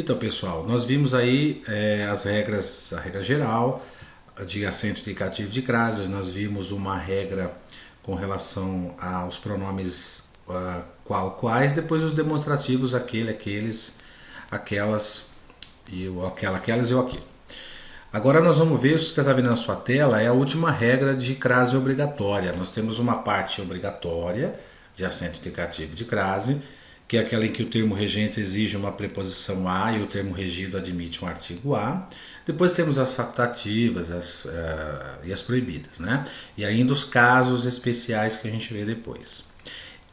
Então, pessoal, nós vimos aí as regras, a regra geral de acento indicativo de crase. Nós vimos uma regra com relação aos pronomes qual, quais, depois os demonstrativos aquele, aqueles, aquelas e o aquela, aquelas e o aquilo. Agora nós vamos ver, se você está vendo na sua tela, é a última regra de crase obrigatória. Nós temos uma parte obrigatória de acento indicativo de crase, que é aquela em que o termo regente exige uma preposição a e o termo regido admite um artigo a. Depois temos as facultativas e as proibidas, né? E ainda os casos especiais que a gente vê depois.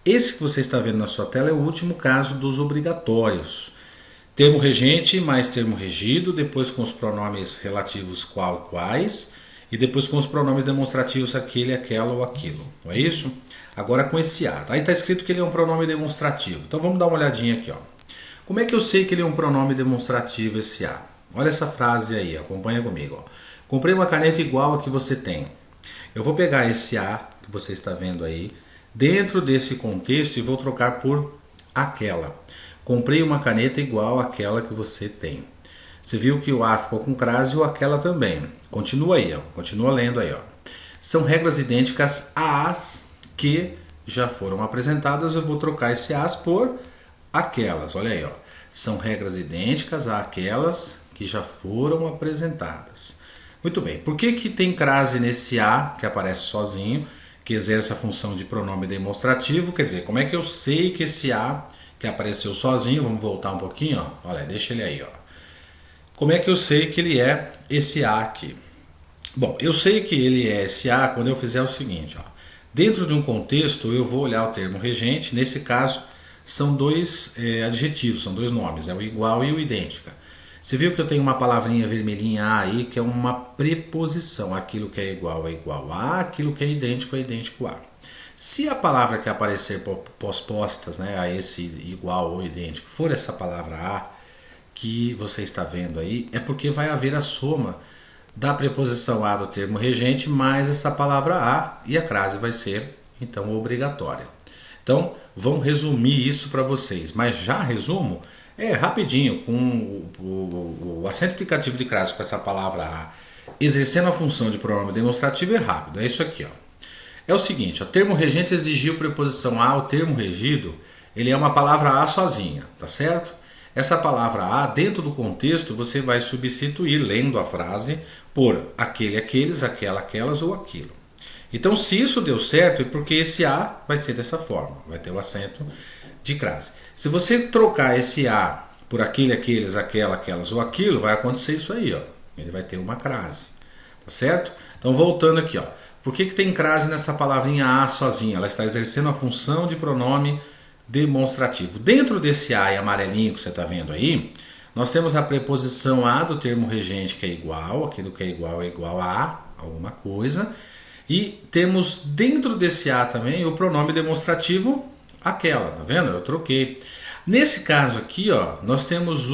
Esse que você está vendo na sua tela é o último caso dos obrigatórios. Termo regente mais termo regido, depois com os pronomes relativos qual e quais, e depois com os pronomes demonstrativos aquele, aquela ou aquilo. Não é isso? Agora com esse a. Aí está escrito que ele é um pronome demonstrativo. Então vamos dar uma olhadinha aqui. Ó. Como é que eu sei que ele é um pronome demonstrativo, esse a? Olha essa frase aí, acompanha comigo. Ó. Comprei uma caneta igual a que você tem. Eu vou pegar esse a que você está vendo aí, dentro desse contexto, e vou trocar por aquela. Comprei uma caneta igual àquela que você tem. Você viu que o a ficou com crase e o aquela também. Continua aí, ó. Continua lendo aí. Ó. São regras idênticas às que já foram apresentadas. Eu vou trocar esse as por aquelas. Olha aí, ó. São regras idênticas àquelas que já foram apresentadas. Muito bem. Por que tem crase nesse a que aparece sozinho, que exerce a função de pronome demonstrativo? Quer dizer, como é que eu sei que esse a que apareceu sozinho, vamos voltar um pouquinho, ó. Olha, deixa ele aí, ó. Como é que eu sei que ele é esse a aqui? Bom, eu sei que ele é esse a quando eu fizer o seguinte, ó. Dentro de um contexto, eu vou olhar o termo regente. Nesse caso, são dois adjetivos, são dois nomes, é o igual e o idêntica. Você viu que eu tenho uma palavrinha vermelhinha a aí, que é uma preposição. Aquilo que é igual a, aquilo que é idêntico a. Se a palavra que aparecer pospostas, né, a esse igual ou idêntico for essa palavra a que você está vendo aí, é porque vai haver a soma da preposição a do termo regente mais essa palavra a, e a crase vai ser então obrigatória. Então vamos resumir isso para vocês, mas já resumo rapidinho, com o acento indicativo de crase com essa palavra a exercendo a função de pronome demonstrativo é rápido, é isso aqui, ó. É o seguinte, o termo regente exigiu preposição a, o termo regido, ele é uma palavra a sozinha, tá certo? Essa palavra a, dentro do contexto, você vai substituir, lendo a frase, por aquele, aqueles, aquela, aquelas ou aquilo. Então, se isso deu certo, é porque esse a vai ser dessa forma, vai ter o acento de crase. Se você trocar esse a por aquele, aqueles, aquela, aquelas ou aquilo, vai acontecer isso aí, ó. Ele vai ter uma crase, tá certo? Então, voltando aqui, ó. Por que tem crase nessa palavrinha a sozinha? Ela está exercendo a função de pronome demonstrativo. Dentro desse a e amarelinho que você está vendo aí, nós temos a preposição a do termo regente, que é igual, aquilo que é igual a alguma coisa. E temos dentro desse a também o pronome demonstrativo aquela, tá vendo? Eu troquei. Nesse caso aqui, ó, nós temos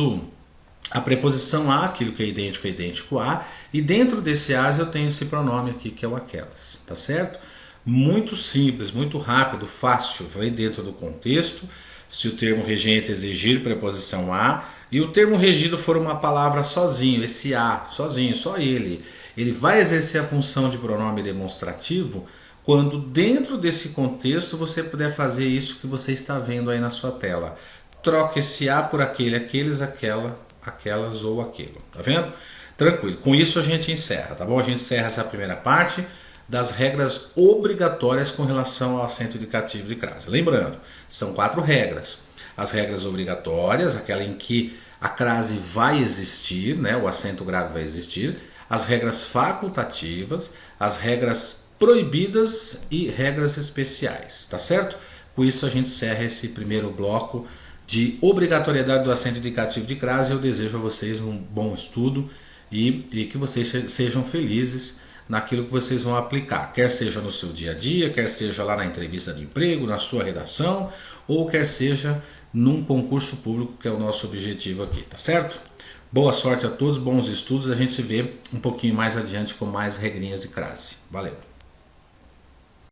a preposição a, aquilo que é idêntico a, e dentro desse as eu tenho esse pronome aqui, que é o aquelas, tá certo? Muito simples, muito rápido, fácil, vai dentro do contexto. Se o termo regente exigir preposição a e o termo regido for uma palavra sozinho, esse a, sozinho, só ele vai exercer a função de pronome demonstrativo quando dentro desse contexto você puder fazer isso que você está vendo aí na sua tela. Troca esse a por aquele, aqueles, aquela, aquelas ou aquilo, tá vendo? Tranquilo, com isso a gente encerra, tá bom? A gente encerra essa primeira parte das regras obrigatórias com relação ao acento indicativo de crase. Lembrando, são 4 regras. As regras obrigatórias, aquela em que a crase vai existir, né? O acento grave vai existir. As regras facultativas, as regras proibidas e regras especiais, tá certo? Com isso a gente encerra esse primeiro bloco de obrigatoriedade do acento indicativo de crase. Eu desejo a vocês um bom estudo e que vocês sejam felizes naquilo que vocês vão aplicar, quer seja no seu dia a dia, quer seja lá na entrevista de emprego, na sua redação, ou quer seja num concurso público, que é o nosso objetivo aqui, tá certo? Boa sorte a todos, bons estudos, a gente se vê um pouquinho mais adiante com mais regrinhas de crase. Valeu!